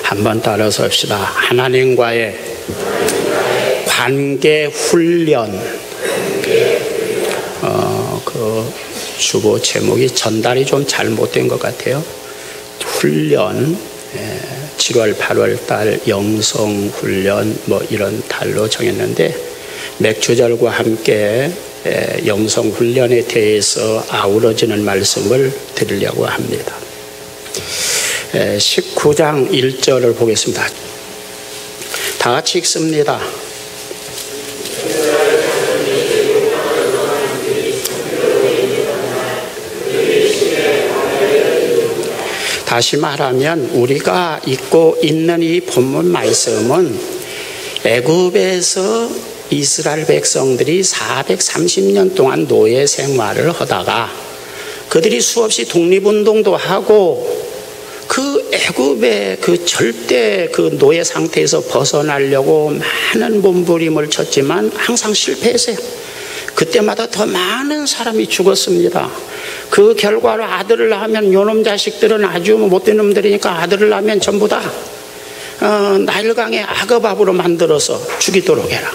한번 따라서 합시다. 하나님과의 관계 훈련. 그 주보 제목이 전달이 좀 잘못된 것 같아요. 훈련. 7월, 8월 달 영성 훈련 뭐 이런 달로 정했는데 맥주절과 함께 영성 훈련에 대해서 아우러지는 말씀을 드리려고 합니다. 19장 1절을 보겠습니다. 다 같이 읽습니다. 다시 말하면 우리가 읽고 있는 이 본문 말씀은 애굽에서 이스라엘 백성들이 430년 동안 노예 생활을 하다가 그들이 수없이 독립운동도 하고 그 애굽의 그 절대 그 노예 상태에서 벗어나려고 많은 몸부림을 쳤지만 항상 실패했어요. 그때마다 더 많은 사람이 죽었습니다. 그 결과로 아들을 낳으면 요놈 자식들은 아주 못된 놈들이니까 아들을 낳으면 전부 다 나일강의 악어밥으로 만들어서 죽이도록 해라.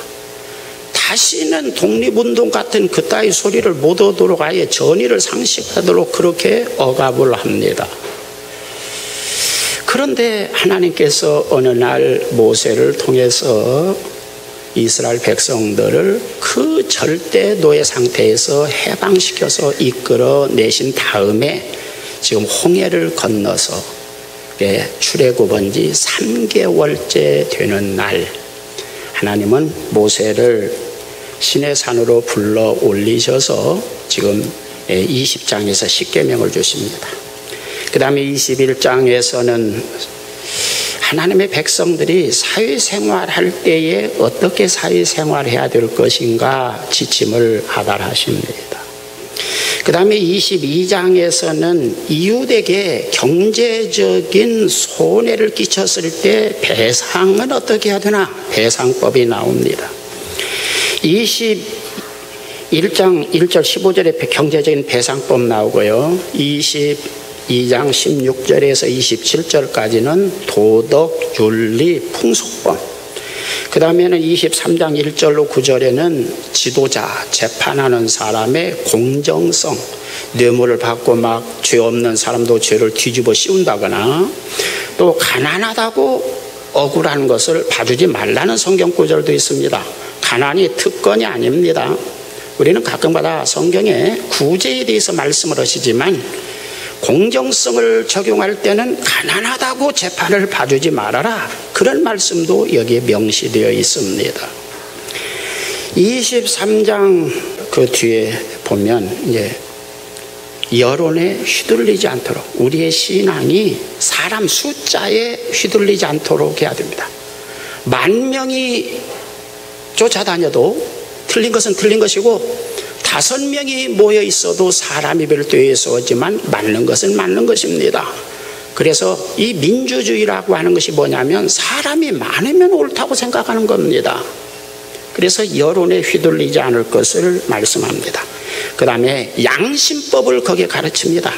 다시는 독립운동 같은 그따위 소리를 못 하도록 아예 전의를 상실하도록 그렇게 억압을 합니다. 그런데 하나님께서 어느 날 모세를 통해서 이스라엘 백성들을 그 절대 노예 상태에서 해방시켜서 이끌어내신 다음에 지금 홍해를 건너서 출애굽한 지 3개월째 되는 날 하나님은 모세를 시내산으로 불러 올리셔서 지금 20장에서 십계명을 주십니다. 그 다음에 21장에서는 하나님의 백성들이 사회생활할 때에 어떻게 사회생활해야 될 것인가 지침을 하달하십니다. 그 다음에 22장에서는 이웃에게 경제적인 손해를 끼쳤을 때 배상은 어떻게 해야 되나 배상법이 나옵니다. 21장 1절 15절에 경제적인 배상법 나오고요. 22장 16절에서 27절까지는 도덕, 윤리, 풍속법. 그 다음에는 23장 1절로 9절에는 지도자, 재판하는 사람의 공정성, 뇌물을 받고 막 죄 없는 사람도 죄를 뒤집어 씌운다거나 또 가난하다고 억울한 것을 봐주지 말라는 성경 구절도 있습니다. 가난이 특권이 아닙니다. 우리는 가끔가다 성경에 구제에 대해서 말씀을 하시지만 공정성을 적용할 때는 가난하다고 재판을 봐주지 말아라. 그런 말씀도 여기에 명시되어 있습니다. 23장 그 뒤에 보면 이제 여론에 휘둘리지 않도록 우리의 신앙이 사람 숫자에 휘둘리지 않도록 해야 됩니다. 10,000명이 쫓아다녀도 틀린 것은 틀린 것이고 5명이 모여 있어도 사람이 별도의 수지만 맞는 것은 맞는 것입니다. 그래서 이 민주주의라고 하는 것이 뭐냐면 사람이 많으면 옳다고 생각하는 겁니다. 그래서 여론에 휘둘리지 않을 것을 말씀합니다. 그 다음에 양심법을 거기에 가르칩니다.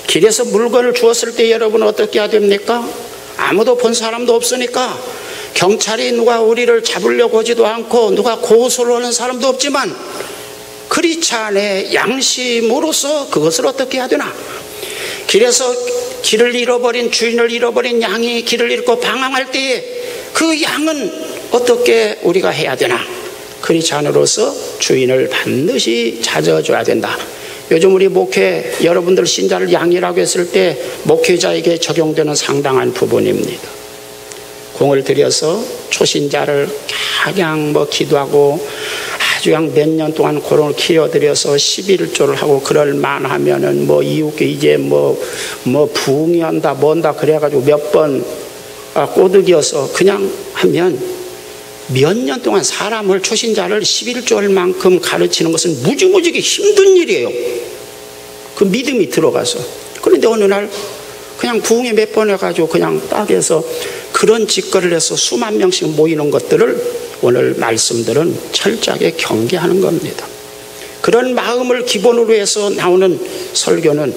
길에서 물건을 주었을 때 여러분 어떻게 해야 됩니까? 아무도 본 사람도 없으니까 경찰이 누가 우리를 잡으려고 하지도 않고 누가 고소를 하는 사람도 없지만 크리스찬의 양심으로서 그것을 어떻게 해야 되나? 길에서 길을 잃어버린 주인을 잃어버린 양이 길을 잃고 방황할 때에 그 양은 어떻게 우리가 해야 되나? 크리스찬으로서 주인을 반드시 찾아줘야 된다. 요즘 우리 목회 여러분들 신자를 양이라고 했을 때 목회자에게 적용되는 상당한 부분입니다. 공을 들여서 초신자를 그냥 기도하고 아주 그냥 몇 년 동안 그런 키워드려서 11조를 하고 그럴 만하면은 이웃께 이제 부흥이 한다 뭔다 그래가지고 몇 번 꼬드겨서 그냥 하면 몇 년 동안 사람을 초신자를 11조할 만큼 가르치는 것은 무지무지게 힘든 일이에요. 그 믿음이 들어가서. 그런데 어느 날 그냥 부흥회 몇 번 해가지고 그냥 딱 해서 그런 짓거리를 해서 수만 명씩 모이는 것들을 오늘 말씀들은 철저하게 경계하는 겁니다. 그런 마음을 기본으로 해서 나오는 설교는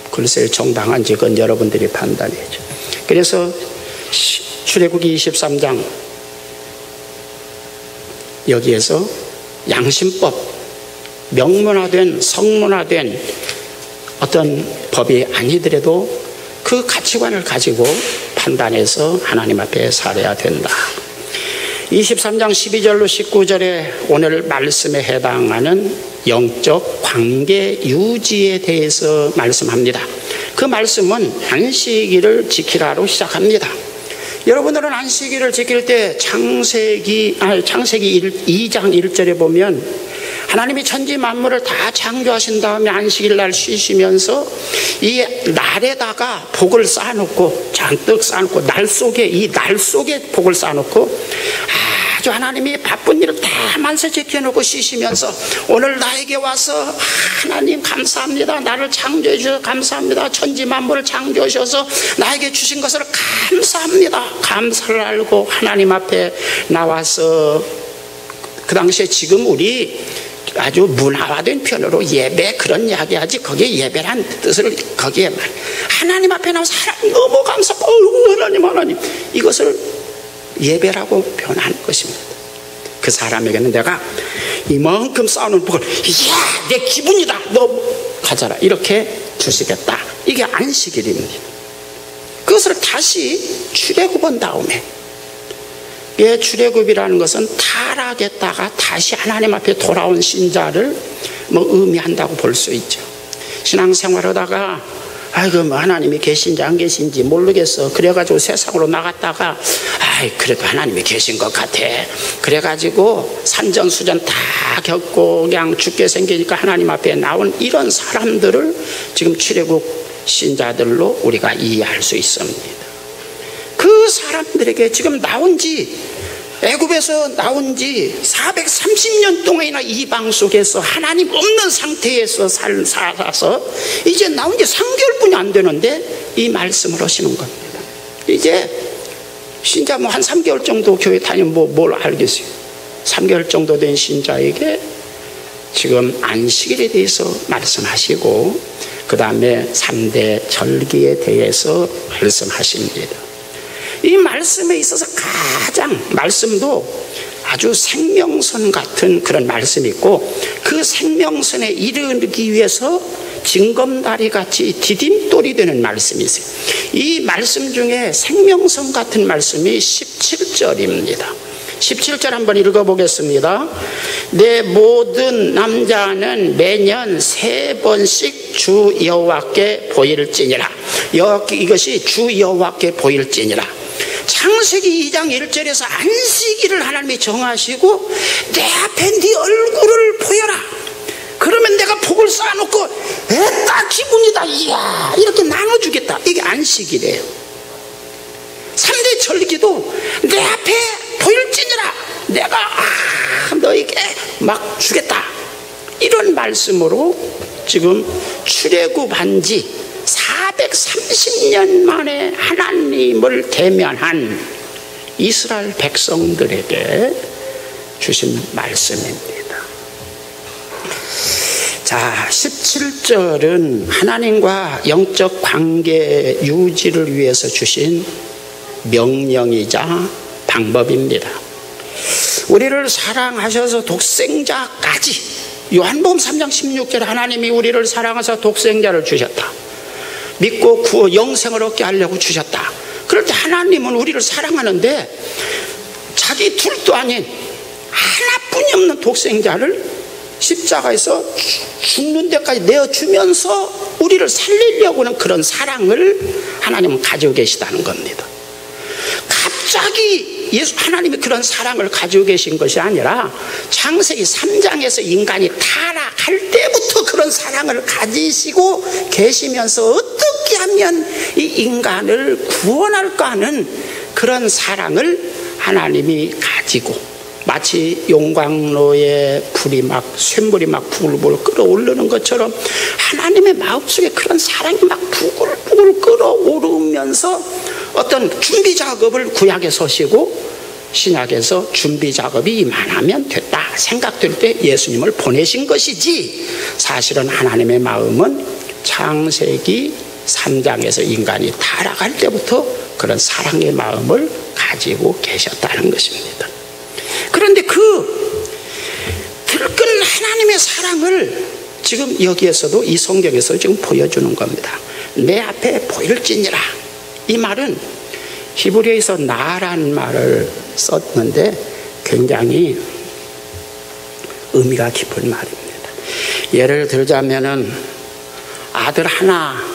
글쎄 정당한지 그건 여러분들이 판단해야죠. 그래서 출애굽기 23장 여기에서 양심법, 명문화된 성문화된 어떤 법이 아니더라도 그 가치관을 가지고 판단해서 하나님 앞에 살아야 된다. 23장 12절로 19절에 오늘 말씀에 해당하는 영적 관계 유지에 대해서 말씀합니다. 그 말씀은 안식일을 지키라로 시작합니다. 여러분들은 안식일을 지킬 때 창세기 2장 1절에 보면 하나님이 천지 만물을 다 창조하신 다음에 안식일 날 쉬시면서 이 날에다가 복을 쌓아놓고 잔뜩 쌓아놓고 날 속에 복을 쌓아놓고 아주 하나님이 바쁜 일을 다 만세 지켜놓고 쉬시면서 오늘 나에게 와서 하나님 감사합니다. 나를 창조해 주셔서 감사합니다. 천지 만물을 창조하셔서 나에게 주신 것을 감사합니다. 감사를 알고 하나님 앞에 나와서 그 당시에 지금 우리 아주 문화화된 표현으로 예배 그런 이야기하지 거기에 예배란 뜻을 거기에 하나님 앞에 나와서 하나님 너무 감사하고 하나님 이것을 예배라고 표현하는 것입니다. 그 사람에게는 내가 이만큼 쌓아놓은 복을 이야 내 기분이다 너 가져라 이렇게 주시겠다. 이게 안식일입니다. 그것을 다시 출애굽한 다음에 출애굽이라는 것은 타락했다가 다시 하나님 앞에 돌아온 신자를 의미한다고 볼 수 있죠. 신앙생활하다가 아이고 하나님이 계신지 안 계신지 모르겠어. 그래가지고 세상으로 나갔다가 그래도 하나님이 계신 것 같아. 그래가지고 산전수전 다 겪고 그냥 죽게 생기니까 하나님 앞에 나온 이런 사람들을 지금 출애굽 신자들로 우리가 이해할 수 있습니다. 그 사람들에게 지금 애굽에서 나온 지 430년 동안이나 이방 속에서 하나님 없는 상태에서 살아서 이제 나온 지 3개월뿐이 안 되는데 이 말씀을 하시는 겁니다. 이제 신자 한 3개월 정도 교회 다니면 뭘 알겠어요. 3개월 정도 된 신자에게 지금 안식일에 대해서 말씀하시고 그 다음에 3대 절기에 대해서 말씀하십니다. 이 말씀에 있어서 가장 말씀도 아주 생명선 같은 그런 말씀이 있고 그 생명선에 이르기 위해서 징검다리 같이 디딤돌이 되는 말씀이 있어요. 이 말씀 중에 생명선 같은 말씀이 17절입니다. 17절 한번 읽어보겠습니다. 내 모든 남자는 매년 3번씩 주 여호와께 보일지니라. 이것이 주 여호와께 보일지니라. 창세기 2장 1절에서 안식일을 하나님이 정하시고 내 앞에 네 얼굴을 보여라. 그러면 내가 복을 쌓아놓고 에따 기분이다 이야 이렇게 나눠주겠다. 이게 안식일이에요. 3대 절기도 내 앞에 보일지니라. 내가 너에게 막 주겠다. 이런 말씀으로 지금 출애굽한 지 430년 만에 하나님을 대면한 이스라엘 백성들에게 주신 말씀입니다. 자, 17절은 하나님과 영적 관계 유지를 위해서 주신 명령이자 방법입니다. 우리를 사랑하셔서 독생자까지 요한복음 3장 16절에 하나님이 우리를 사랑하셔서 독생자를 주셨다. 믿고 영생을 얻게 하려고 주셨다. 그럴 때 하나님은 우리를 사랑하는데 자기 둘도 아닌 하나뿐이 없는 독생자를 십자가에서 죽는 데까지 내어주면서 우리를 살리려고 하는 그런 사랑을 하나님은 가지고 계시다는 겁니다. 갑자기 하나님이 그런 사랑을 가지고 계신 것이 아니라 창세기 3장에서 인간이 타락할 때부터 그런 사랑을 가지시고 계시면서 어떻게 하면 이 인간을 구원할까 하는 그런 사랑을 하나님이 가지고 마치 용광로에 쇳물이 막 부글부글 끓어오르는 것처럼 하나님의 마음속에 그런 사랑이 막 부글부글 끓어오르면서 어떤 준비 작업을 구약에서 하시고 신약에서 준비 작업이 이만하면 됐다 생각될 때 예수님을 보내신 것이지, 사실은 하나님의 마음은 창세기 3장에서 인간이 타락할 때부터 그런 사랑의 마음을 가지고 계셨다는 것입니다. 그런데 그 들끓는 하나님의 사랑을 지금 여기에서도 이 성경에서 지금 보여주는 겁니다. 내 앞에 보일지니라. 이 말은 히브리어에서 나라는 말을 썼는데 굉장히 의미가 깊은 말입니다. 예를 들자면은 아들 하나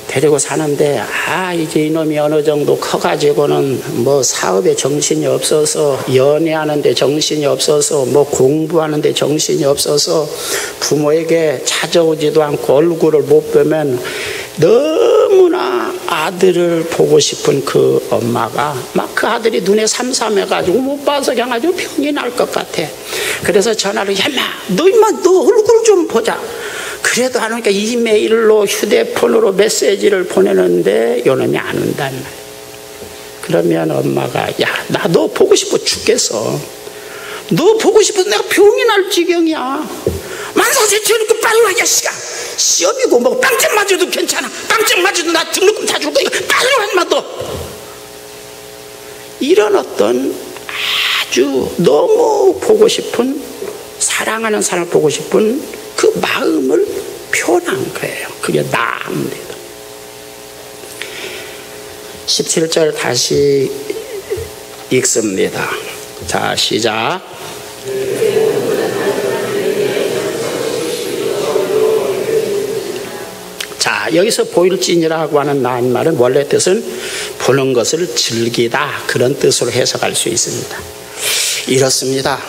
데리고 사는데 이제 이놈이 어느 정도 커가지고는 뭐 사업에 정신이 없어서, 연애하는데 정신이 없어서, 뭐 공부하는데 정신이 없어서 부모에게 찾아오지도 않고 얼굴을 못 보면 너무나 아들을 보고 싶은 그 엄마가 막 그 아들이 눈에 삼삼해가지고 못 봐서 그냥 아주 병이 날 것 같아. 그래서 전화를, 야 임마 너 얼굴 좀 보자. 그래도 안 오니까 이메일로 휴대폰으로 메시지를 보내는데 요놈이 안 온단 말이야. 그러면 엄마가, 야 나 너 보고 싶어 죽겠어. 너 보고 싶어서 내가 병이 날 지경이야. 만사세처 이렇게 빨리 와, 야식아. 시험이고 뭐 빵점 맞아도 괜찮아. 빵점 맞아도 나 등록금 다 줄 거니까 빨리 와 임마 너. 이런 어떤 아주 너무 보고 싶은, 사랑하는 사람을 보고 싶은 그 마음을 표현한 거예요. 그게 나입니다. 17절 다시 읽습니다. 자, 시작. 자, 여기서 보일진이라고 하는 나인 말은 원래 뜻은 보는 것을 즐기다, 그런 뜻으로 해석할 수 있습니다. 이렇습니다.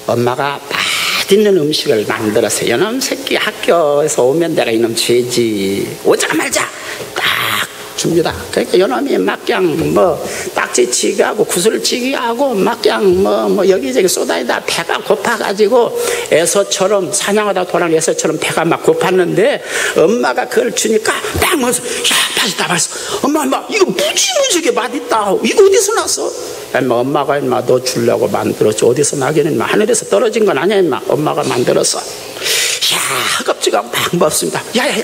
엄마가 맛있는 음식을 만들었어요. 이놈 새끼 학교에서 오면 내가 이놈 죄지, 오자 말자 딱 줍니다. 그러니까 이놈이 막 그냥 뭐 딱지치기 하고 구슬치기 하고 막 그냥 뭐 여기저기 쏟아내다 배가 고파가지고 에서처럼, 사냥하다 돌아온 에서처럼 배가 막 고팠는데 엄마가 그걸 주니까 딱 먹어서, 야 맛있다. 엄마 이거 무지무지하게 맛있다. 이거 어디서 났어? 엄마가 너 주려고 만들었지. 어디서 나기는 하늘에서 떨어진 건 아니야. 엄마가 만들었어. 야, 허겁지겁 막 먹습니다. 야야야,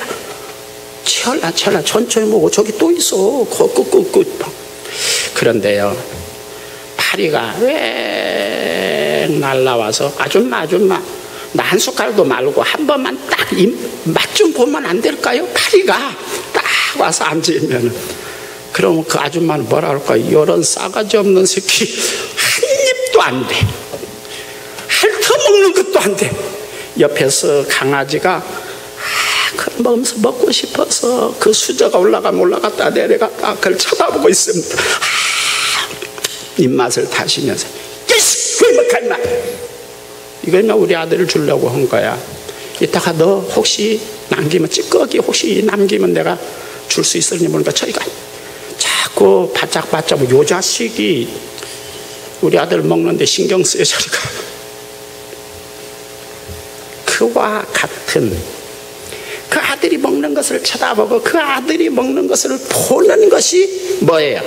채얼라 천천히 먹어. 저기 또 있어. 그런데요, 파리가 왜 날라와서, 아줌마 나 한 숟갈도 말고 한 번만 딱 맛 좀 보면 안 될까요? 파리가 딱 와서 앉으면, 그러면 그 아줌마는 뭐라 할까? 이런 싸가지 없는 새끼, 한 입도 안 돼. 핥아먹는 것도 안 돼. 옆에서 강아지가 그걸 먹으면서 먹고 싶어서 그 수저가 올라가면 올라갔다 내려갔다 그걸 쳐다보고 있습니다. 입맛을 다시면서, 예스! 왜 먹까 임마! 이거 우리 아들을 주려고 한 거야. 이따가 너 혹시 남기면, 찌꺼기 혹시 남기면 내가 줄 수 있을지 모르니까 저희가 자꾸 바짝바짝, 요 자식이 우리 아들 먹는데 신경 쓰여. 저리가. 그와 같은, 그 아들이 먹는 것을 쳐다보고 그 아들이 먹는 것을 보는 것이 뭐예요?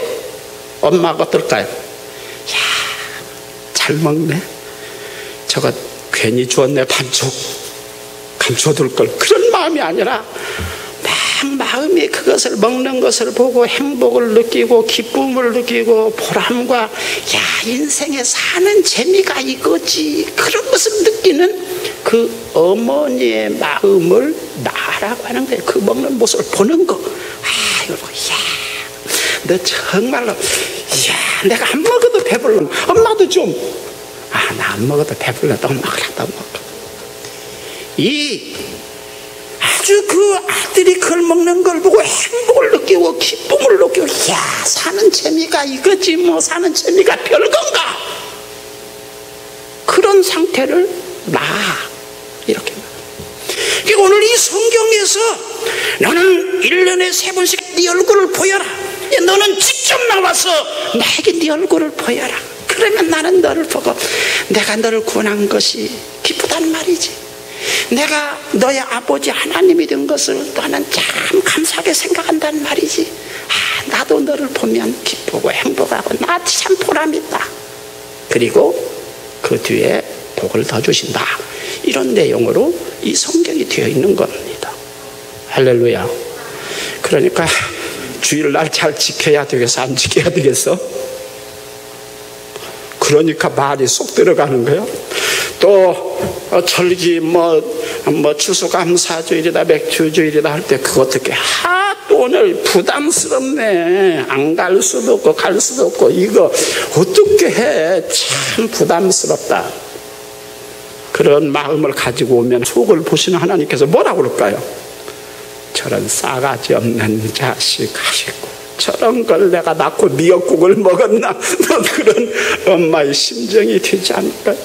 엄마가 어떨까요? 야, 잘 먹네. 저거 괜히 주었네. 반쪽 감춰둘 걸. 그런 마음이 아니라 막 마음이 그것을, 먹는 것을 보고 행복을 느끼고 기쁨을 느끼고 보람과, 야 인생에 사는 재미가 이거지, 그런 것을 느끼는 그 어머니의 마음을 나라고 하는 거예요. 그 먹는 모습을 보는 거. 이거 보고, 야 너 정말로, 야 내가 안 먹어도 배불러. 엄마도 좀, 나 안 먹어도 배불러. 너 먹으라, 너 먹어. 이 아주 그 아들이 그걸 먹는 걸 보고 행복을 느끼고 기쁨을 느끼고, 야 사는 재미가 이거지 뭐, 사는 재미가 별건가, 그런 상태를 이렇게. 그러니까 오늘 이 성경에서 너는 1년에 3번씩 네 얼굴을 보여라. 너는 직접 나와서 나에게 네 얼굴을 보여라. 그러면 나는 너를 보고 내가 너를 구원한 것이 기쁘단 말이지. 내가 너의 아버지 하나님이 된 것을 나는 참 감사하게 생각한단 말이지. 나도 너를 보면 기쁘고 행복하고 나 참 보람있다. 그리고 그 뒤에 복을 더 주신다. 이런 내용으로 이 성경이 되어 있는 겁니다. 할렐루야. 그러니까 주일날 잘 지켜야 되겠어, 안 지켜야 되겠어? 그러니까 말이 쏙 들어가는 거예요. 또 절기 추수감사주일이다 맥주주일이다 할 때 그거 어떻게 또 오늘 부담스럽네. 안 갈 수도 없고 갈 수도 없고 이거 어떻게 해. 참 부담스럽다. 그런 마음을 가지고 오면 속을 보시는 하나님께서 뭐라고 그럴까요? 저런 싸가지 없는 자식 하시고 저런 걸 내가 낳고 미역국을 먹었나? 뭐 그런 엄마의 심정이 되지 않을까요?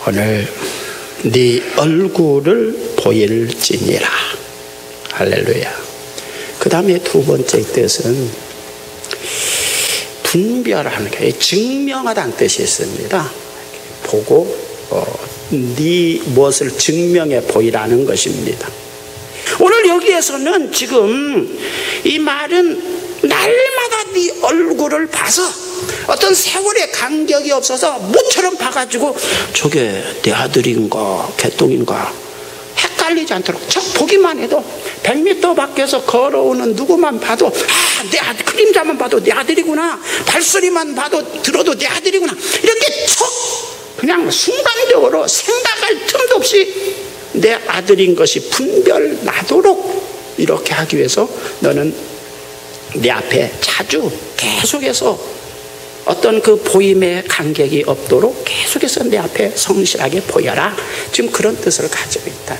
오늘 네 얼굴을 보일지니라. 할렐루야. 그 다음에 두 번째 뜻은 분별하는 게 증명하다는 뜻이 있습니다. 보고 네 무엇을 증명해 보이라는 것입니다. 오늘 여기에서는 지금 이 말은 날마다 네 얼굴을 봐서 어떤 세월의 간격이 없어서 모처럼 봐가지고 저게 내 아들인가 개똥인가 헷갈리지 않도록 저 보기만 해도 100m 밖에서 걸어오는 누구만 봐도 내 아들, 그림자만 봐도 내 아들이구나, 발소리만 봐도 들어도 내 아들이구나, 이렇게 척 그냥 순간적으로 생각할 틈도 없이 내 아들인 것이 분별 나도록 이렇게 하기 위해서 너는 내 앞에 자주 계속해서 어떤 그 보임의 간격이 없도록 계속해서 내 앞에 성실하게 보여라. 지금 그런 뜻을 가지고 있다.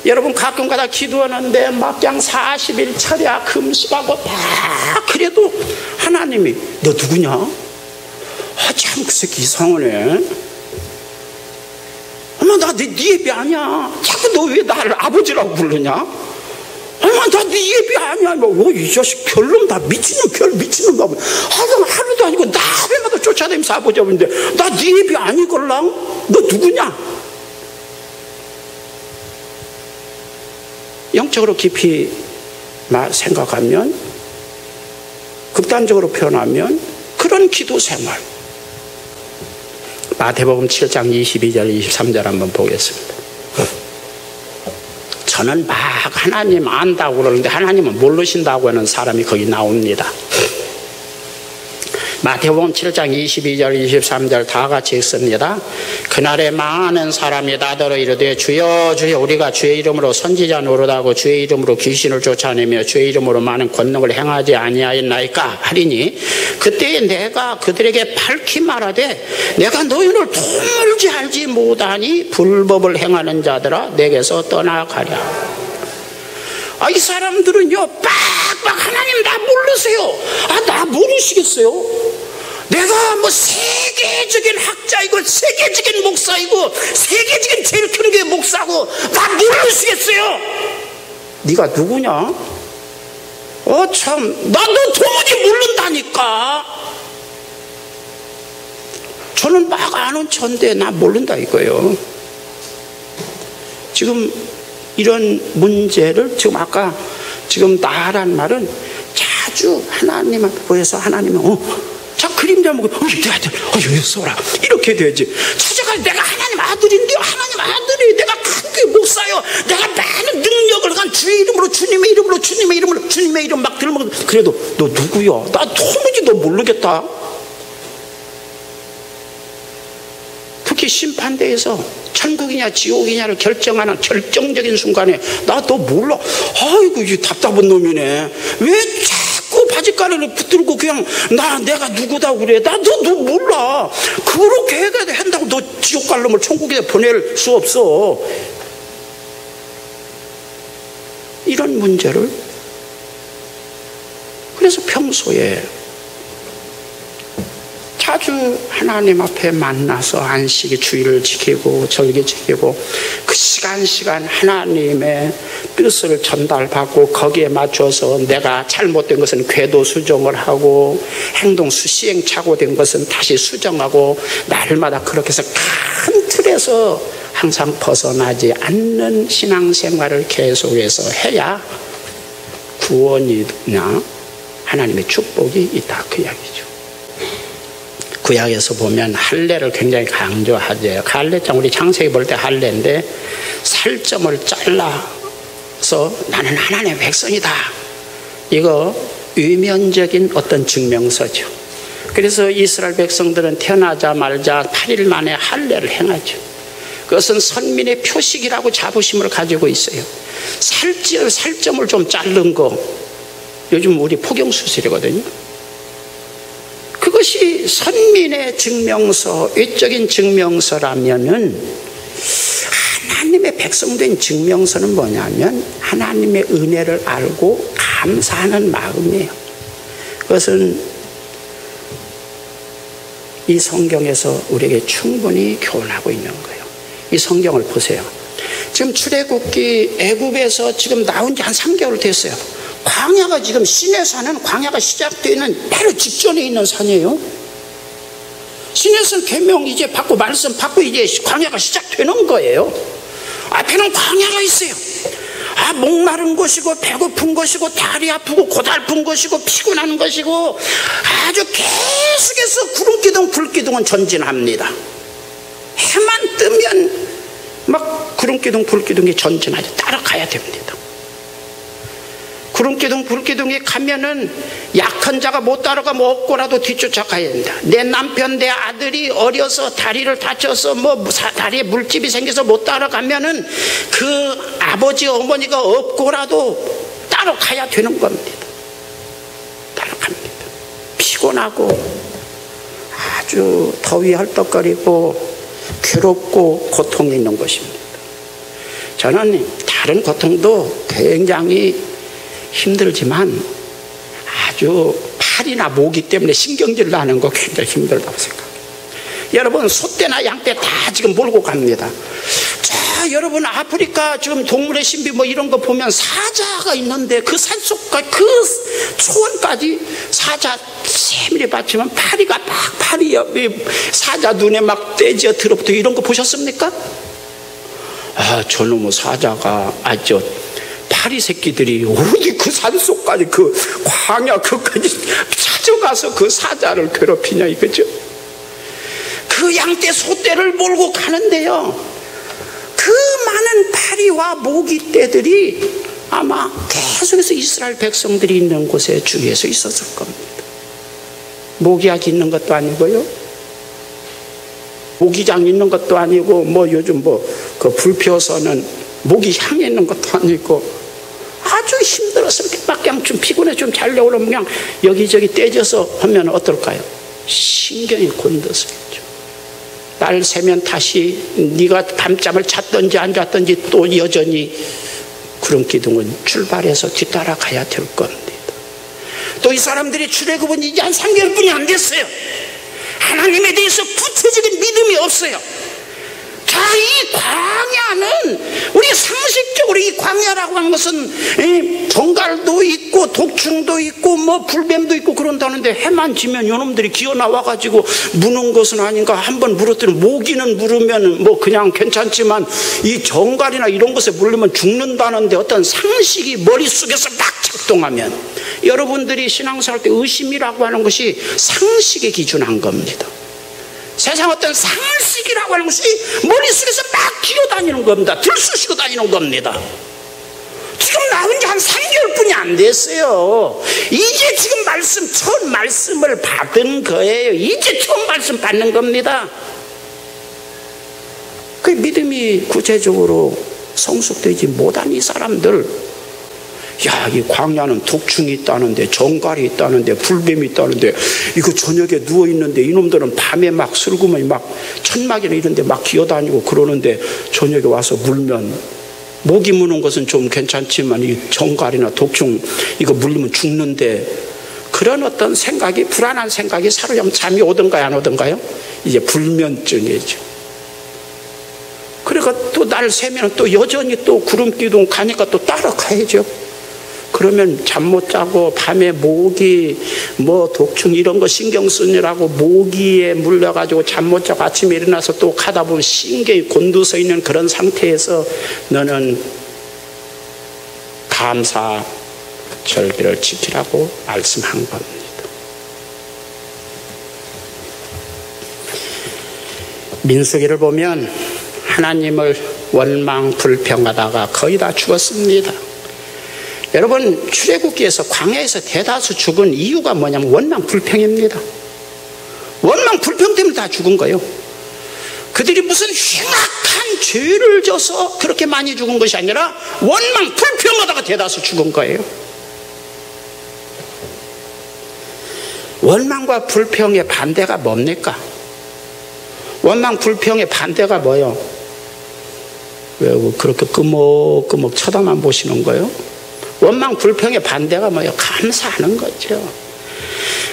여러분 가끔가다 기도하는데 막 그냥 40일 철야 금식하고 다 그래도 하나님이 너 누구냐? 참 그 새끼 이상하네. 엄마 나 네 예비 아니야. 자꾸 너 왜 나를 아버지라고 부르냐? 엄마 나 네 예비 아니야. 이 자식 별놈 다 미친놈 다 하루도 아니고 날마다 쫓아다니면서 아버지 아버지인데 나 네 예비 아니걸랑? 너 누구냐? 영적으로 깊이 생각하면, 극단적으로 표현하면 그런 기도 생활. 마태복음 7장 22절 23절 한번 보겠습니다. 저는 막 하나님 안다고 그러는데 하나님은 모르신다고 하는 사람이 거기 나옵니다. 마태복음 7장 22절 23절 다 같이 읽습니다. 그날에 많은 사람이 나더러 이르되 주여 주여 우리가 주의 이름으로 선지자 노릇하고 주의 이름으로 귀신을 쫓아내며 주의 이름으로 많은 권능을 행하지 아니하였나이까 하리니 그때에 내가 그들에게 밝히 말하되 내가 너희를 도무지 알지 못하니 불법을 행하는 자들아 내게서 떠나가랴. 이 사람들은요 빡빡 하나님 나 모르세요. 나 모르시겠어요? 내가 뭐 세계적인 학자이고 세계적인 목사이고 세계적인 제일 큰 교회 목사고 나 모르시겠어요? 네가 누구냐? 참 나도 도무지 모른다니까. 저는 막 아는 천데 나 모른다 이거예요. 지금 이런 문제를 지금 나란 말은 자주 하나님 앞에 보여서 하나님은 자 그림자 보고 내 아들 여기 써라 이렇게 돼야지. 찾아가 내가 하나님 아들인데요, 하나님 아들이 내가 큰 교회 목사요, 내가 많은 능력을 한 주의 이름으로 주님의 이름으로 주님의 이름으로 주님의 이름 막 들으면 그래도 너 누구야? 나 도무지 너 모르겠다. 특히 심판대에서 천국이냐 지옥이냐를 결정하는 결정적인 순간에 나 너 몰라. 아이고 이 답답한 놈이네. 왜 자꾸 바짓가리를 붙들고 그냥 내가 누구다 그래. 나 너 몰라. 그렇게 해야 한다고 너 지옥 갈 놈을 천국에 보낼 수 없어. 이런 문제를 그래서 평소에 자주 하나님 앞에 만나서 안식일 주일을 지키고 절기 지키고 그 시간 하나님의 뜻을 전달받고 거기에 맞춰서 내가 잘못된 것은 궤도 수정을 하고 행동 시행착오된 것은 다시 수정하고 날마다 그렇게 해서 큰 틀에서 항상 벗어나지 않는 신앙생활을 계속해서 해야 구원이냐 하나님의 축복이 있다 그 이야기죠. 구약에서 보면 할례를 굉장히 강조하죠. 할례장 우리 창세기 볼 때 할례인데 살점을 잘라서 나는 하나님의 백성이다. 이거 위면적인 어떤 증명서죠. 그래서 이스라엘 백성들은 태어나자마자 8일 만에 할례를 행하죠. 그것은 선민의 표식이라고 자부심을 가지고 있어요. 살점을 좀 자른 거 요즘 우리 포경수술이거든요. 그것이 선민의 증명서, 외적인 증명서라면은 하나님의 백성된 증명서는 뭐냐면 하나님의 은혜를 알고 감사하는 마음이에요. 그것은 이 성경에서 우리에게 충분히 교훈하고 있는 거예요. 이 성경을 보세요. 지금 출애굽기 애굽에서 지금 나온 지 한 3개월 됐어요. 광야가 지금 시내산은 광야가 시작되는 바로 직전에 있는 산이에요. 시내산 계명 이제 받고 말씀 받고 이제 광야가 시작되는 거예요. 앞에는 광야가 있어요. 목마른 것이고 배고픈 것이고 다리 아프고 고달픈 것이고 피곤한 것이고 아주 계속해서 구름기둥 불기둥은 전진합니다. 해만 뜨면 막 구름기둥 불기둥이 전진하죠. 따라가야 됩니다. 구름기둥 불기둥에 가면은 약한 자가 못 따라가면 없고라도 뒤쫓아가야 된다. 내 남편 내 아들이 어려서 다리를 다쳐서 다리에 물집이 생겨서 못 따라가면은 그 아버지 어머니가 없고라도 따라가야 되는 겁니다. 따라갑니다. 피곤하고 아주 더위 헐떡거리고 괴롭고 고통이 있는 것입니다. 저는 다른 고통도 굉장히 힘들지만 아주 팔이나 목이 때문에 신경질 나는 거 굉장히 힘들다고 생각해요. 여러분 소떼나 양떼 다 지금 몰고 갑니다. 자 여러분 아프리카 지금 동물의 신비 이런 거 보면 사자가 있는데 그 산속까지 그 초원까지 사자 세밀히 받치면 파리가 막 파리 사자 눈에 막 떼져 들어붙어 이런 거 보셨습니까? 저놈의 사자가 아주 파리 새끼들이 어디 그 산속까지 그 광야 그까지 찾아가서 그 사자를 괴롭히냐 이거죠. 그 양떼 소떼를 몰고 가는데요, 그 많은 파리와 모기떼들이 아마 계속해서 이스라엘 백성들이 있는 곳에 주위에서 있었을 겁니다. 모기약 있는 것도 아니고요, 모기장 있는 것도 아니고 요즘 그 불 피워서는 모기 향 있는 것도 아니고 아주 힘들어서 막 그냥 좀 피곤해 좀 자려고 그러면 그냥 여기저기 떼져서 하면 어떨까요? 신경이 곤두서있죠. 날 새면 다시 네가 밤잠을 잤든지 안 잤든지 또 여전히 구름기둥은 출발해서 뒤따라가야 될 겁니다. 또 이 사람들이 출애굽은 이제 한 3개월뿐이 안 됐어요. 하나님에 대해서 구체적인 믿음이 없어요. 자, 이 광야는 우리 상식적으로 이 광야라고 하는 것은 정갈도 있고 독충도 있고 불뱀도 있고 그런다는데 해만 지면 요놈들이 기어 나와가지고 무는 것은 아닌가 한번 물었더니 모기는 물으면 그냥 괜찮지만 이 정갈이나 이런 것에 물리면 죽는다는데 어떤 상식이 머릿속에서 막 작동하면 여러분들이 신앙생활 때 의심이라고 하는 것이 상식에 기준한 겁니다. 세상 어떤 상식이라고 하는 것이 머릿속에서 막 기어다니는 겁니다. 들쑤시고 다니는 겁니다. 지금 나온 지 한 3개월뿐이 안 됐어요. 이제 지금 처음 말씀을 받은 거예요. 이제 처음 말씀 받는 겁니다. 그 믿음이 구체적으로 성숙되지 못한 이 사람들, 야, 이 광야는 독충이 있다는데, 정갈이 있다는데, 불뱀이 있다는데, 이거 저녁에 누워있는데 이놈들은 밤에 막 슬그머니 막 천막이나 이런데 막 기어다니고 그러는데 저녁에 와서 물면 모기 무는 것은 좀 괜찮지만 이 정갈이나 독충 이거 물리면 죽는데, 그런 어떤 생각이, 불안한 생각이 사로잡으면 잠이 오던가요 안 오던가요? 이제 불면증이죠. 그러니까 또 날 새면 또 여전히 또 구름기둥 가니까 또 따라가야죠. 그러면 잠 못 자고 밤에 모기 독충 이런 거 신경 쓰느라고 모기에 물려가지고 잠 못 자고 아침에 일어나서 또 가다 보면 신경이 곤두서 있는 그런 상태에서 너는 감사 절기를 지키라고 말씀한 겁니다. 민수기를 보면 하나님을 원망 불평하다가 거의 다 죽었습니다. 여러분, 출애굽기에서 광야에서 대다수 죽은 이유가 뭐냐면 원망 불평입니다. 원망 불평 때문에 다 죽은 거예요. 그들이 무슨 흉악한 죄를 져서 그렇게 많이 죽은 것이 아니라 원망 불평하다가 대다수 죽은 거예요. 원망과 불평의 반대가 뭡니까? 원망 불평의 반대가 뭐예요? 왜 그렇게 끄먹끄먹 쳐다만 보시는 거예요? 원망 불평의 반대가 뭐예요? 감사하는 거죠.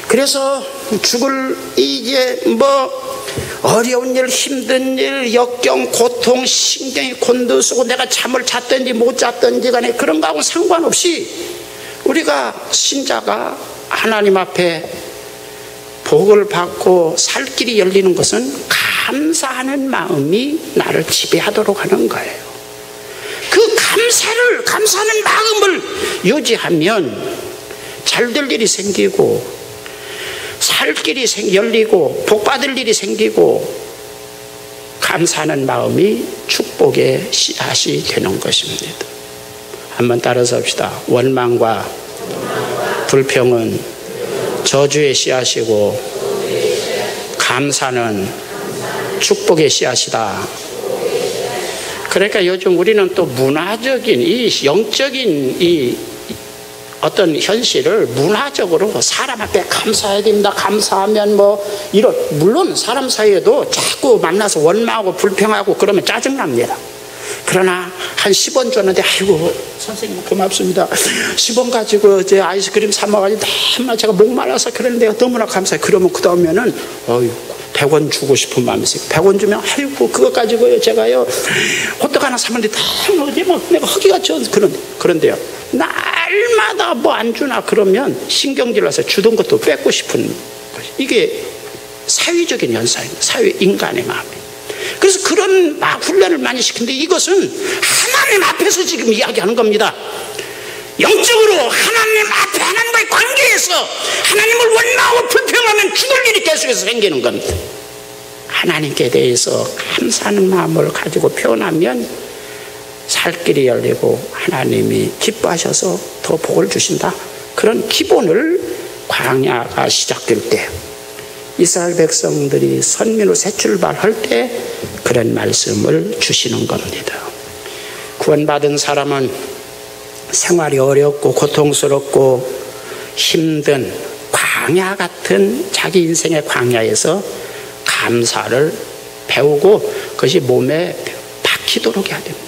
그래서 죽을 이제 어려운 일, 힘든 일, 역경, 고통, 신경이 곤두서고 내가 잠을 잤든지 못 잤든지 간에 그런 거하고 상관없이 우리가 신자가 하나님 앞에 복을 받고 살 길이 열리는 것은 감사하는 마음이 나를 지배하도록 하는 거예요. 그 감사하는 마음을 유지하면 잘 될 일이 생기고 살 길이 열리고 복 받을 일이 생기고 감사하는 마음이 축복의 씨앗이 되는 것입니다. 한번 따라서 합시다. 원망과 불평은 저주의 씨앗이고 감사는 축복의 씨앗이다. 그러니까 요즘 우리는 또 문화적인 이 영적인 이 어떤 현실을 문화적으로 사람 앞에 감사해야 됩니다. 감사하면 이런, 물론 사람 사이에도 자꾸 만나서 원망하고 불평하고 그러면 짜증납니다. 그러나 한 10원 줬는데 아이고 선생님 고맙습니다. 10원 가지고 이제 아이스크림 사 먹어가지고 너무나 제가 목말라서 그러는데 너무나 감사해요. 그러면 그 다음에는 100원 주고 싶은 마음이 있어요. 100원 주면 아이고 그거 가지고요 제가요 호떡 하나 사는데 다 내가 허기가 져. 그런데요 날마다 안 주나 그러면 신경질 나서 주던 것도 뺏고 싶은 것이, 이게 사회적인 현상입니다. 사회 인간의 마음이. 그래서 그런 훈련을 많이 시키는데 이것은 하나님 앞에서 지금 이야기하는 겁니다. 영적으로 하나님 앞에 하나님과의 관계에서 하나님을 원망하고 불평하면 죽을 일이 계속해서 생기는 겁니다. 하나님께 대해서 감사하는 마음을 가지고 표현하면 살 길이 열리고 하나님이 기뻐하셔서 더 복을 주신다. 그런 기본을 광야가 시작될 때 이스라엘 백성들이 선민으로 새 출발할 때 그런 말씀을 주시는 겁니다. 구원받은 사람은 생활이 어렵고 고통스럽고 힘든 광야 같은 자기 인생의 광야에서 감사를 배우고 그것이 몸에 박히도록 해야 됩니다.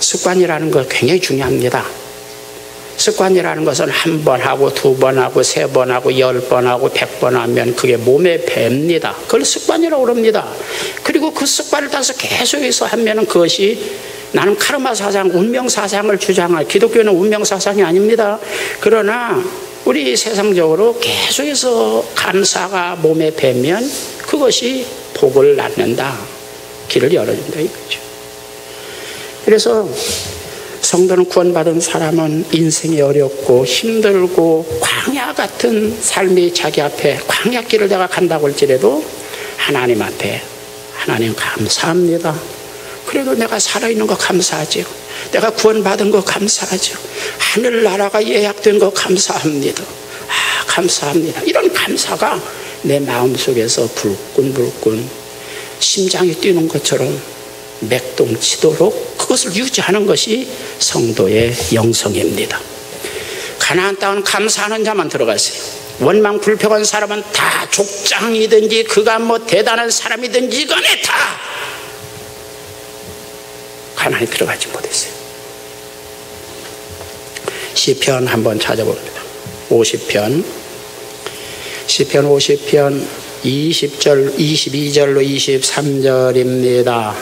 습관이라는 것 굉장히 중요합니다. 습관이라는 것은 한 번 하고 두 번 하고 세 번 하고 10번 하고 100번 하면 그게 몸에 뱄니다. 그걸 습관이라고 그럽니다. 그리고 그 습관을 따라서 계속해서 하면은 그것이 나는 카르마 사상, 운명 사상을 주장할, 기독교는 운명 사상이 아닙니다. 그러나 우리 세상적으로 계속해서 감사가 몸에 배면 그것이 복을 낳는다. 길을 열어준다 이거죠. 그래서 성도는 구원받은 사람은 인생이 어렵고 힘들고 광야 같은 삶이 자기 앞에 광야길을 내가 간다고 할지라도 하나님 앞에 하나님 감사합니다. 그래도 내가 살아있는 거 감사하죠. 내가 구원받은 거 감사하죠. 하늘나라가 예약된 거 감사합니다. 감사합니다. 이런 감사가 내 마음속에서 불끈불끈 심장이 뛰는 것처럼 맥동치도록 그것을 유지하는 것이 성도의 영성입니다. 가나안 땅은 감사하는 자만 들어갔어요. 원망 불평한 사람은 다 족장이든지 그가 대단한 사람이든지 간에 다 가나안에 들어가지 못했어요. 시편 한번 찾아봅니다. 50편 50편 20절 22절로 23절입니다.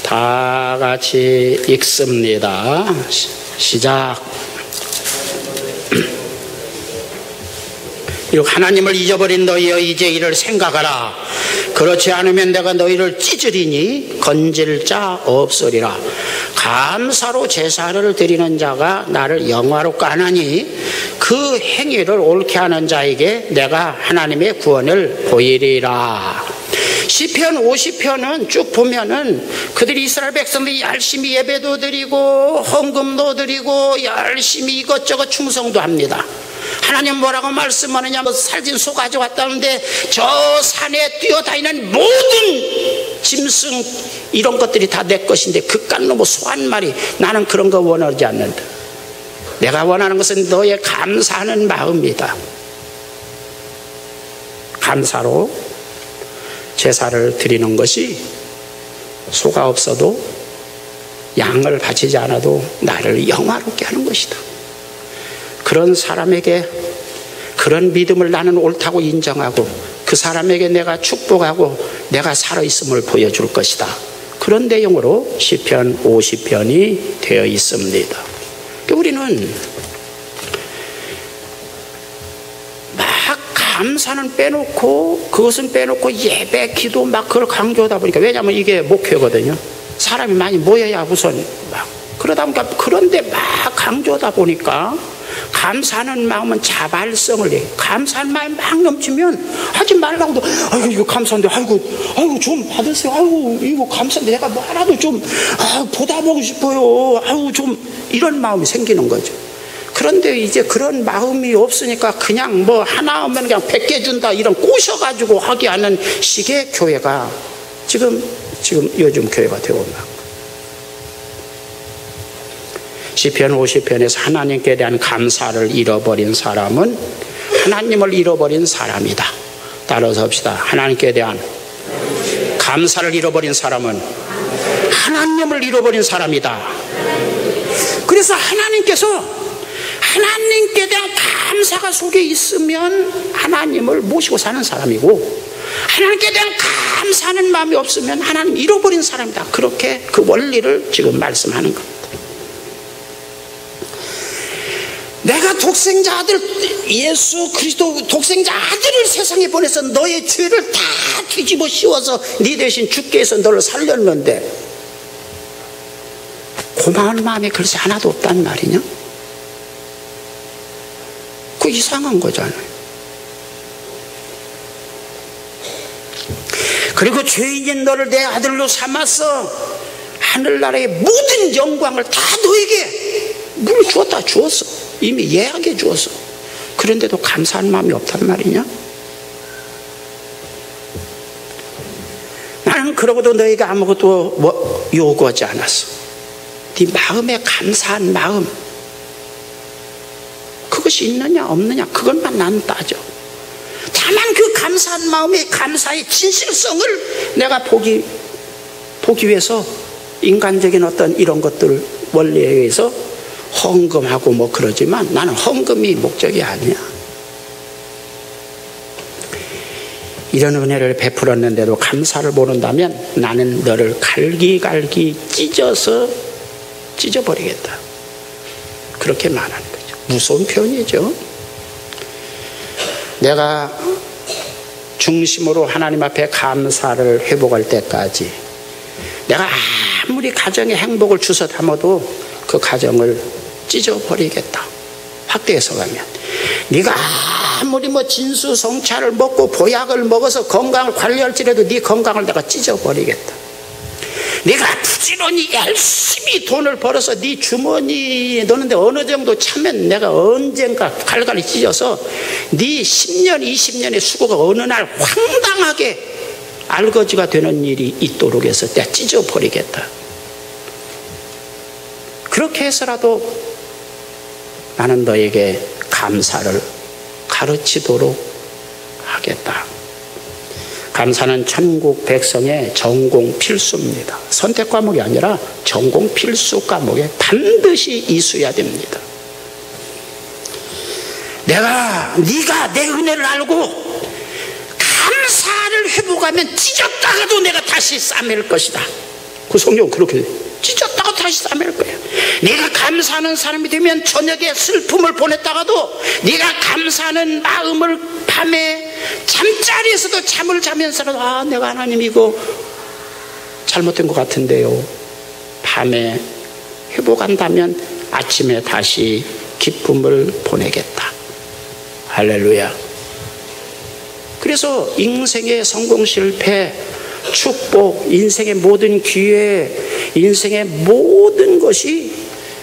다 같이 읽습니다. 시작. 하나님을 잊어버린 너희여 이제 이를 생각하라. 그렇지 않으면 내가 너희를 찢으리니 건질 자 없으리라. 감사로 제사를 드리는 자가 나를 영화롭게 하나니 그 행위를 옳게 하는 자에게 내가 하나님의 구원을 보이리라. 시편 50편은 쭉 보면은 그들이 이스라엘 백성들이 열심히 예배도 드리고 헌금도 드리고 열심히 이것저것 충성도 합니다. 하나님 뭐라고 말씀하느냐, 살진 소 가져왔다는데 저 산에 뛰어다니는 모든 짐승 이런 것들이 다 내 것인데 그깟 놈의 소 한 마리, 나는 그런 거 원하지 않는다. 내가 원하는 것은 너의 감사하는 마음이다. 감사로 제사를 드리는 것이 소가 없어도 양을 바치지 않아도 나를 영화롭게 하는 것이다. 그런 사람에게 그런 믿음을 나는 옳다고 인정하고 그 사람에게 내가 축복하고 내가 살아있음을 보여줄 것이다. 그런 내용으로 시편 50편이 되어 있습니다. 우리는 막 감사는 빼놓고 그것은 빼놓고 예배, 기도 막 그걸 강조하다 보니까, 왜냐하면 이게 목표거든요. 사람이 많이 모여야 우선 막 그러다 보니까, 그런데 막 강조하다 보니까 감사하는 마음은 자발성을 내. 감사하는 마음이 막 넘치면 하지 말라고도, 아이고 이거 감사한데, 아이고 좀 받으세요, 아이고 이거 감사한데 내가 뭐 하나도 좀 보답하고 싶어요, 아이고 좀 이런 마음이 생기는 거죠. 그런데 이제 그런 마음이 없으니까 그냥 뭐 하나 오면 그냥 100개 준다 이런 꼬셔가지고 하게 하는 식의 교회가 지금 요즘 교회가 되고 있나. 시편 50편에서 하나님께 대한 감사를 잃어버린 사람은 하나님을 잃어버린 사람이다. 따라서 합시다. 하나님께 대한 감사를 잃어버린 사람은 하나님을 잃어버린 사람이다. 그래서 하나님께 대한 감사가 속에 있으면 하나님을 모시고 사는 사람이고, 하나님께 대한 감사하는 마음이 없으면 하나님 잃어버린 사람이다. 그렇게 그 원리를 지금 말씀하는 겁니다. 내가 독생자 아들 예수 그리스도 독생자 아들을 세상에 보내서 너의 죄를 다 뒤집어 씌워서 네 대신 죽게 해서 너를 살렸는데 고마운 마음이 글쎄 하나도 없단 말이냐? 그거 이상한 거잖아요. 그리고 죄인인 너를 내 아들로 삼아서 하늘나라의 모든 영광을 다 너에게 주었어. 이미 예약해 주었어. 그런데도 감사한 마음이 없단 말이냐? 나는 그러고도 너에게 아무것도 요구하지 않았어. 네 마음에 감사한 마음, 그것이 있느냐 없느냐 그것만 나는 따져. 다만 그 감사한 마음의 감사의 진실성을 내가 보기 위해서 인간적인 어떤 이런 것들 원리에 의해서 헌금하고 뭐 그러지만 나는 헌금이 목적이 아니야. 이런 은혜를 베풀었는데도 감사를 모른다면 나는 너를 갈기갈기 찢어버리겠다. 그렇게 말하는 거죠. 무서운 표현이죠. 내가 중심으로 하나님 앞에 감사를 회복할 때까지 내가 아무리 가정에 행복을 주워 담아도 그 가정을 찢어버리겠다. 확대해서 가면 네가 아무리 뭐 진수성찬을 먹고 보약을 먹어서 건강을 관리할지라도 네 건강을 내가 찢어버리겠다. 네가 부지런히 열심히 돈을 벌어서 네 주머니에 넣는데 어느 정도 차면 내가 언젠가 갈갈이 찢어서 네 10년 20년의 수고가 어느 날 황당하게 알거지가 되는 일이 있도록 해서 내가 찢어버리겠다. 그렇게 해서라도 나는 너에게 감사를 가르치도록 하겠다. 감사는 천국 백성의 전공 필수입니다. 선택 과목이 아니라 전공 필수 과목에 반드시 이수해야 됩니다. 네가 내 은혜를 알고 감사를 회복하면 찢었다가도 내가 다시 싸맬 것이다. 그 성경은 그렇게 찢었다가 다시 싸맬 거예요. 네가 감사하는 사람이 되면 저녁에 슬픔을 보냈다가도 네가 감사하는 마음을 밤에 잠자리에서도 잠을 자면서라도 아, 내가 하나님 이거 잘못된 것 같은데요. 밤에 회복한다면 아침에 다시 기쁨을 보내겠다. 할렐루야. 그래서 인생의 성공 실패, 축복, 인생의 모든 기회, 인생의 모든 것이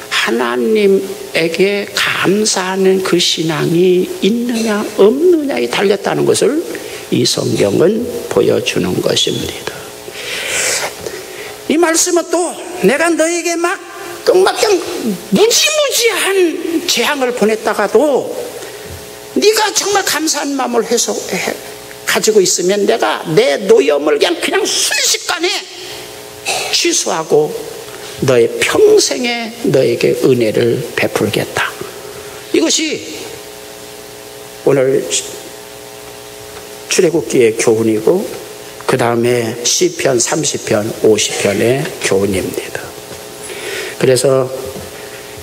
하나님에게 감사하는 그 신앙이 있느냐 없느냐에 달렸다는 것을 이 성경은 보여주는 것입니다. 이 말씀은 또 내가 너에게 막 무지무지한 재앙을 보냈다가도 네가 정말 감사한 마음을 가지고 있으면 내가 내 노염을 그냥 순식간에 취소하고 너의 평생에 너에게 은혜를 베풀겠다. 이것이 오늘 출애굽기의 교훈이고 그 다음에 시편 30편 50편의 교훈입니다. 그래서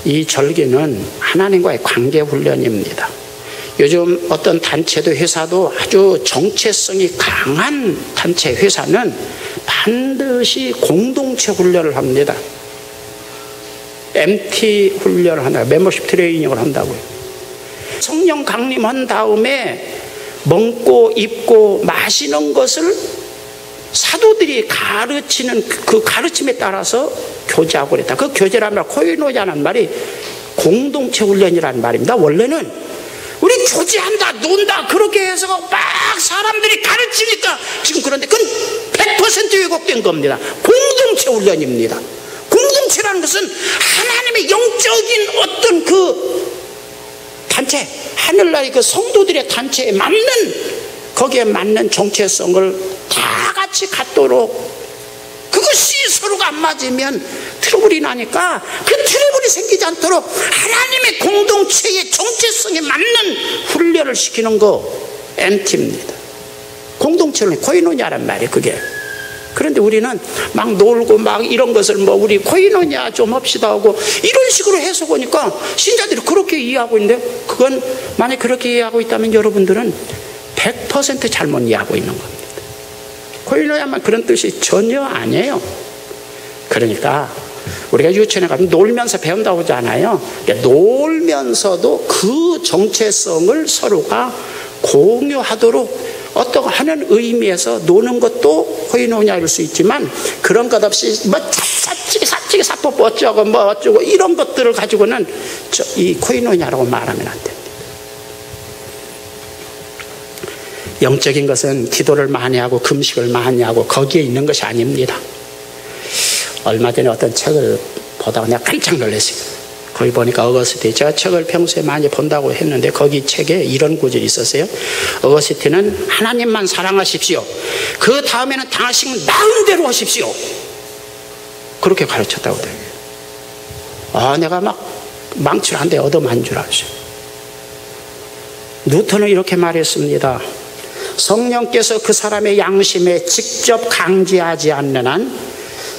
이 절기는 하나님과의 관계 훈련입니다. 요즘 어떤 단체도 회사도 아주 정체성이 강한 단체 회사는 반드시 공동체 훈련을 합니다. MT 훈련을 한다. 멤버십 트레이닝을 한다고요. 성령 강림한 다음에 먹고 입고 마시는 것을 사도들이 가르치는 그 가르침에 따라서 교제하고 그랬다. 그 교제라면 코이노냐는 말이 공동체 훈련이라는 말입니다. 원래는 우리 교제한다, 논다 그렇게 해서 막 사람들이 가르치니까 지금 그런데 그건 100% 왜곡된 겁니다. 공동체 훈련입니다. 공동체라는 것은 하나님의 영적인 어떤 그 단체, 하늘나라의 그 성도들의 단체에 맞는, 거기에 맞는 정체성을 다 같이 갖도록, 그것이 서로가 안 맞으면 트러블이 나니까 그 트러블이 생기지 않도록 하나님의 공동체의 정체성에 맞는 훈련을 시키는 거 MT입니다. 공동체는 코이노냐란 말이에요. 그게. 그런데 우리는 막 놀고 막 이런 것을 뭐 우리 코이노냐 좀 합시다 하고 이런 식으로 해석하니까 신자들이 그렇게 이해하고 있는데, 그건 만약 그렇게 이해하고 있다면 여러분들은 100% 잘못 이해하고 있는 겁니다. 코이노냐만 그런 뜻이 전혀 아니에요. 그러니까 우리가 유치원에 가면 놀면서 배운다고 하잖아요. 그러니까 놀면서도 그 정체성을 서로가 공유하도록 어떤 하는 의미에서 노는 것도 코이노냐일 수 있지만, 그런 것 없이 뭐 사찌기 사법 어쩌고 뭐 어쩌고 이런 것들을 가지고는 이 코이노냐라고 말하면 안 됩니다. 영적인 것은 기도를 많이 하고 금식을 많이 하고 거기에 있는 것이 아닙니다. 얼마 전에 어떤 책을 보다가 내가 깜짝 놀랐어요. 거기 보니까 어거스틴, 제가 책을 평소에 많이 본다고 했는데 거기 책에 이런 구절이 있었어요. 어거스틴은 하나님만 사랑하십시오. 그 다음에는 당신 마음대로 하십시오. 그렇게 가르쳤다고 해요. 아, 내가 막 망치를 한 대 얻어맞은 줄 알았어요. 뉴턴은 이렇게 말했습니다. 성령께서 그 사람의 양심에 직접 강제하지 않는 한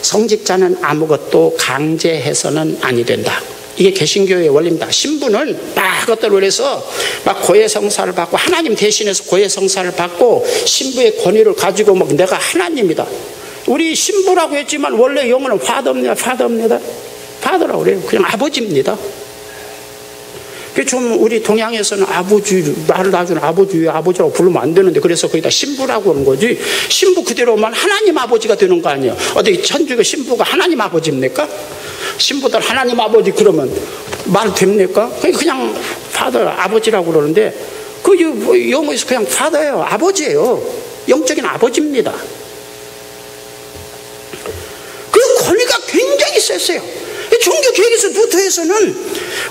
성직자는 아무것도 강제해서는 아니 된다. 이게 개신교의 원리입니다. 신부는 막 그것들을 해서 막 고해성사를 받고 하나님 대신해서 고해성사를 받고 신부의 권위를 가지고 막 내가 하나님이다. 우리 신부라고 했지만 원래 영어는 파더입니다. 파더라고 그래요. 그냥 아버지입니다. 좀 우리 동양에서는 아버지, 나를 낳아주는 아버지라고 부르면 안 되는데, 그래서 거기다 신부라고 하는 거지. 신부 그대로 오면 하나님 아버지가 되는 거 아니에요. 어디 천주교 신부가 하나님 아버지입니까? 신부들 하나님 아버지 그러면 말 됩니까? 그냥 파더, 아버지라고 그러는데, 그 영어에서 그냥 파더예요. 아버지예요. 영적인 아버지입니다. 그 권위가 굉장히 셌어요. 종교 계획에서 루터에서는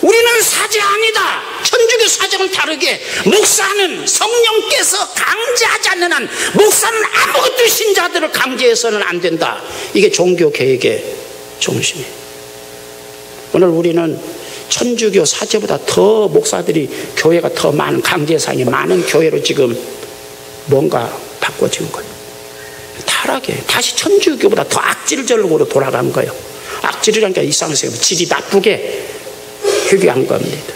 우리는 사제 아니다. 천주교 사정은 다르게 목사는 성령께서 강제하지 않는 한 목사는 아무것도 신자들을 강제해서는 안 된다. 이게 종교 계획의 중심이에요. 오늘 우리는 천주교 사제보다 더 목사들이, 교회가 더 많은 강제상이 많은 교회로 지금 뭔가 바꿔진 거예요. 타락해. 다시 천주교보다 더 악질적으로 돌아간 거예요. 악질이라니까 이상해서 질이 나쁘게 회개한 겁니다.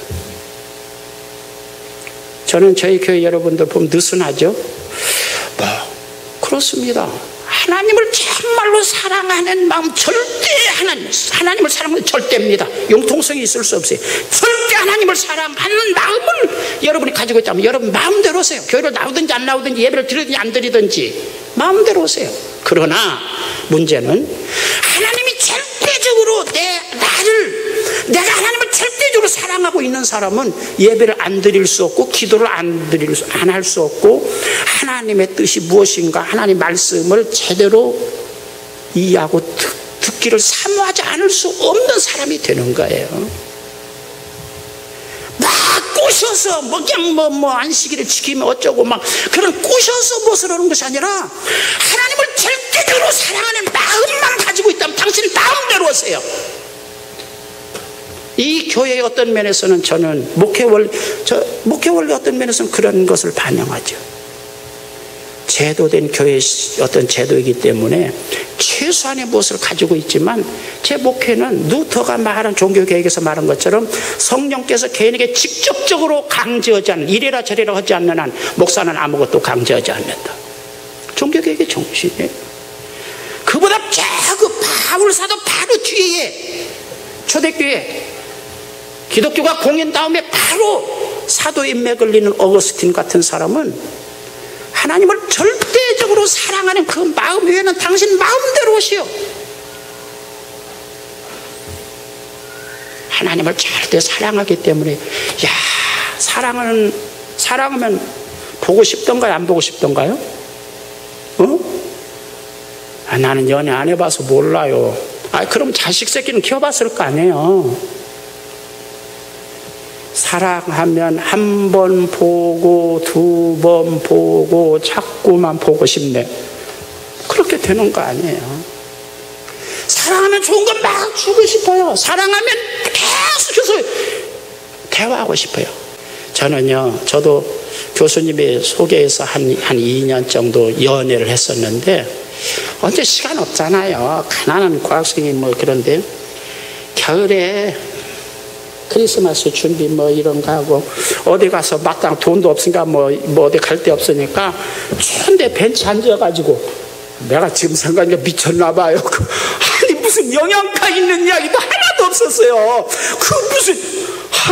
저는 저희 교회 여러분들 보면 느슨하죠? 그렇습니다. 하나님을 정말로 사랑하는 마음, 절대 하나님을 사랑하는 절대입니다. 융통성이 있을 수 없어요. 절대 하나님을 사랑하는 마음을 여러분이 가지고 있다면 여러분 마음대로 오세요. 교회를 나오든지 안 나오든지 예배를 드리든지 안 드리든지 마음대로 오세요. 그러나 문제는 하나님이 절대적으로 내가 하나님을 절대적으로 사랑하고 있는 사람은 예배를 안 드릴 수 없고 기도를 안 할 수 없고 하나님의 뜻이 무엇인가 하나님 말씀을 제대로 이해하고 듣기를 사모하지 않을 수 없는 사람이 되는 거예요. 막 꼬셔서 그냥 안식일을 지키면 어쩌고 막 그런 꼬셔서 무엇을 하는 것이 아니라 하나님을 절대적으로 사랑하는 마음만 가지고 있다면 당신 마음대로 오세요. 이 교회의 어떤 면에서는 저는 목회원리 어떤 면에서는 그런 것을 반영하죠. 제도된 교회의 어떤 제도이기 때문에 최소한의 무엇을 가지고 있지만 제 목회는 루터가 말한 종교개혁에서 말한 것처럼 성령께서 개인에게 직접적으로 강제하지 않는 이래라 저래라 하지 않는 한 목사는 아무것도 강제하지 않는다. 종교개혁의 정신이에요. 그보다 그 바울사도 바로 뒤에 초대교회 기독교가 공인 다음에 바로 사도 인맥을 잇는 어거스틴 같은 사람은 하나님을 절대적으로 사랑하는 그 마음 외에는 당신 마음대로 오시오. 하나님을 절대 사랑하기 때문에 사랑하면 보고 싶던가요? 안 보고 싶던가요? 나는 연애 안 해봐서 몰라요. 그럼 자식 새끼는 키워봤을 거 아니에요. 사랑하면 한 번 보고 두 번 보고 자꾸만 보고 싶네. 그렇게 되는 거 아니에요. 사랑하면 좋은 건 막 주고 싶어요. 사랑하면 계속해서 대화하고 싶어요. 저도 교수님의 소개에서 한 2년 정도 연애를 했었는데 언제 시간 없잖아요. 가난한 고학생이 그런데 겨울에 크리스마스 준비 이런 거 하고 어디 가서 마땅 돈도 없으니까 어디 갈 데 없으니까 추운데 벤치 앉아가지고 내가 지금 생각하니까 미쳤나 봐요. 아니 무슨 영양가 있는 이야기도 하나도 없었어요. 무슨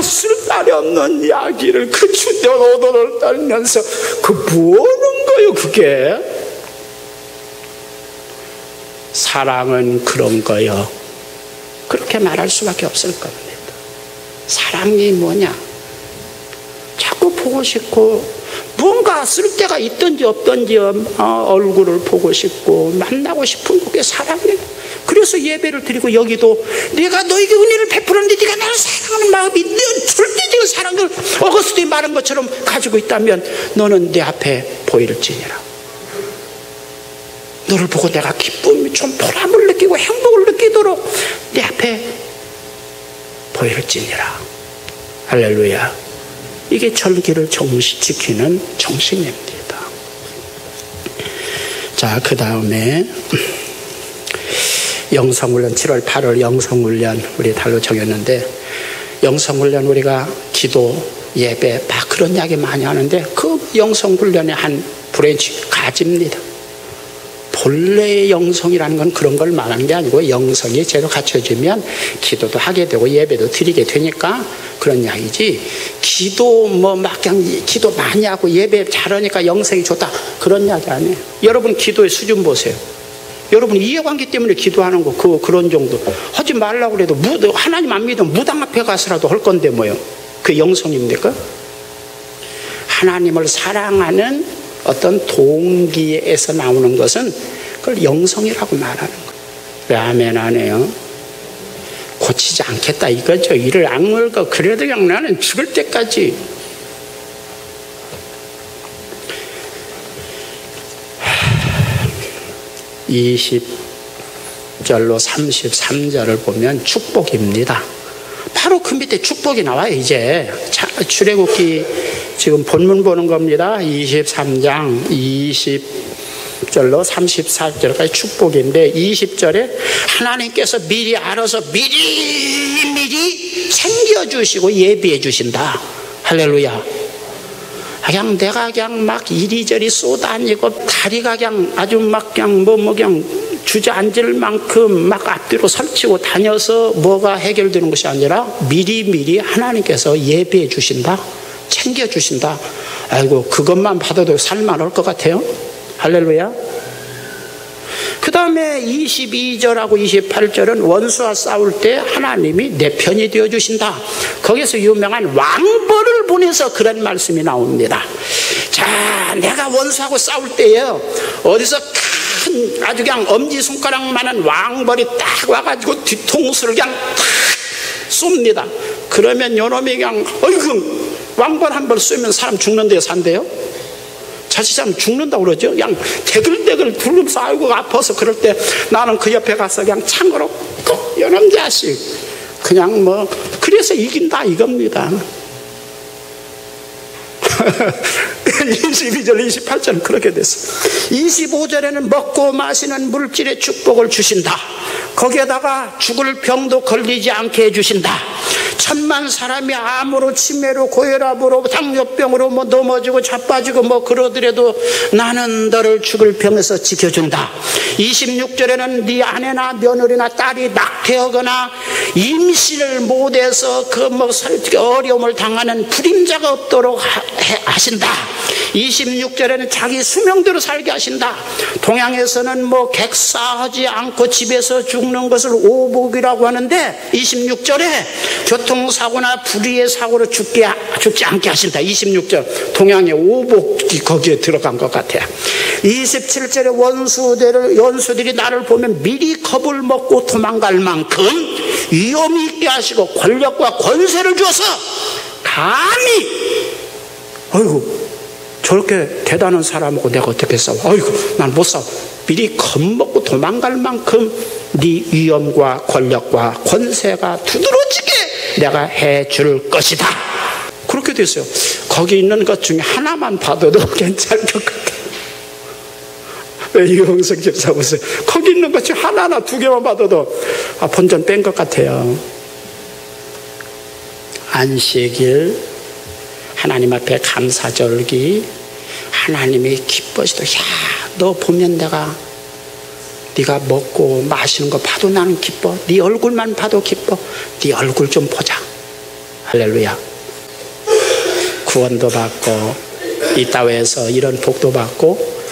쓸데리 없는 이야기를 추운데 오도를 떨면서 뭐 하는 거예요 그게. 사랑은 그런 거요. 그렇게 말할 수밖에 없을 겁니다. 사랑이 뭐냐? 자꾸 보고 싶고 뭔가 쓸 데가 있든지 없든지 얼굴을 보고 싶고 만나고 싶은 그게 사랑이에요. 그래서 예배를 드리고 여기도 내가 너에게 은혜를 베풀었는데 네가 나를 사랑하는 마음이 절대적인 사랑을 어거스틴이 말한 것처럼 가지고 있다면 너는 내 앞에 보일지니라. 너를 보고 내가 기쁨이 좀 보람을 느끼고 행복을 느끼도록 내 앞에 보일지니라. 할렐루야. 이게 절기를 지키는 정신입니다. 자, 그 다음에 영성훈련 7월 8월 영성훈련 우리 달로 정했는데 영성훈련 우리가 기도 예배 막 그런 이야기 많이 하는데 그 영성훈련의 한 브랜치 가지입니다. 본래의 영성이라는 건 그런 걸 말하는 게 아니고 영성이 제대로 갖춰지면 기도도 하게 되고 예배도 드리게 되니까 그런 이야기지. 기도 그냥 기도 많이 하고 예배 잘하니까 영성이 좋다 그런 이야기 아니에요. 여러분 기도의 수준 보세요. 여러분 이해관계 때문에 기도하는 거 그런 정도 하지 말라고 그래도 하나님 안 믿으면 무당 앞에 가서라도 할 건데 뭐요. 그게 영성입니까? 하나님을 사랑하는 어떤 동기에서 나오는 것은 그걸 영성이라고 말하는 거예요. 왜 아멘 안 해요? 고치지 않겠다 이거죠. 이를 악물고 그래도 그냥 나는 죽을 때까지. 이 20절로 33절을 보면 축복입니다. 바로 그 밑에 축복이 나와요. 이제 출애굽기 지금 본문 보는 겁니다. 23장 30절로 34절까지 축복인데 20절에 하나님께서 미리 알아서 미리 챙겨주시고 예비해 주신다. 할렐루야. 그냥 내가 그냥 막 이리저리 쏘다니고 다리가 그냥 아주 막 그냥 그냥 주저앉을 만큼 막 앞뒤로 설치고 다녀서 뭐가 해결되는 것이 아니라 미리 하나님께서 예비해 주신다. 챙겨 주신다. 아이고, 그것만 받아도 살만할 것 같아요. 할렐루야. 그 다음에 22절하고 28절은 원수와 싸울 때 하나님이 내 편이 되어주신다. 거기서 유명한 왕벌을 보내서 그런 말씀이 나옵니다. 자, 내가 원수하고 싸울 때요, 어디서 큰 아주 그냥 엄지손가락만한 왕벌이 딱 와가지고 뒤통수를 그냥 탁 쏩니다. 그러면 요놈이 그냥 어이구, 왕벌 한 번 쏘면 사람 죽는 데에 산대요. 자칫하면 죽는다고 그러죠. 그냥 대글대글 둘러싸이고 아파서 그럴 때 나는 그 옆에 가서 그냥 창으로 꼭 요놈 자식 그냥 뭐 그래서 이긴다 이겁니다. 22절 28절은 그렇게 됐어요. 25절에는 먹고 마시는 물질의 축복을 주신다. 거기에다가 죽을 병도 걸리지 않게 해주신다. 천만 사람이 암으로 치매로 고혈압으로 당뇨병으로 뭐 넘어지고 자빠지고 뭐 그러더라도 나는 너를 죽을 병에서 지켜준다. 26절에는 네 아내나 며느리나 딸이 낙태하거나 임신을 못해서 그 뭐 어려움을 당하는 불임자가 없도록 하신다. 26절에는 자기 수명대로 살게 하신다. 동양에서는 뭐 객사하지 않고 집에서 죽는 것을 오복이라고 하는데 26절에 교통사고나 불의의 사고로 죽지 않게 하신다. 26절 동양의 오복이 거기에 들어간 것 같아요. 27절에 원수들이 나를 보면 미리 겁을 먹고 도망갈 만큼 위험이 있게 하시고 권력과 권세를 주어서 감히 어이구 저렇게 대단한 사람하고 내가 어떻게 싸워? 어이구 난 못 싸워. 미리 겁먹고 도망갈 만큼 네 위엄과 권력과 권세가 두드러지게 내가 해줄 것이다. 그렇게 됐어요. 거기 있는 것 중에 하나만 받아도 괜찮을 것 같아요. 왜 이용석 집사 보세요. 거기 있는 것 중에 하나나 두 개만 받아도 본전 뺀 것 같아요. 안식일 하나님 앞에 감사절기 하나님이 기뻐지도 야 너 보면 네가 먹고 마시는 거 봐도 나는 기뻐. 네 얼굴만 봐도 기뻐. 네 얼굴 좀 보자. 할렐루야. 구원도 받고 이 따위에서 이런 복도 받고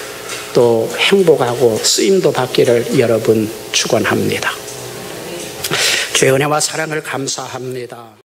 또 행복하고 쓰임도 받기를 여러분 축원합니다. 주의 은혜와 사랑을 감사합니다.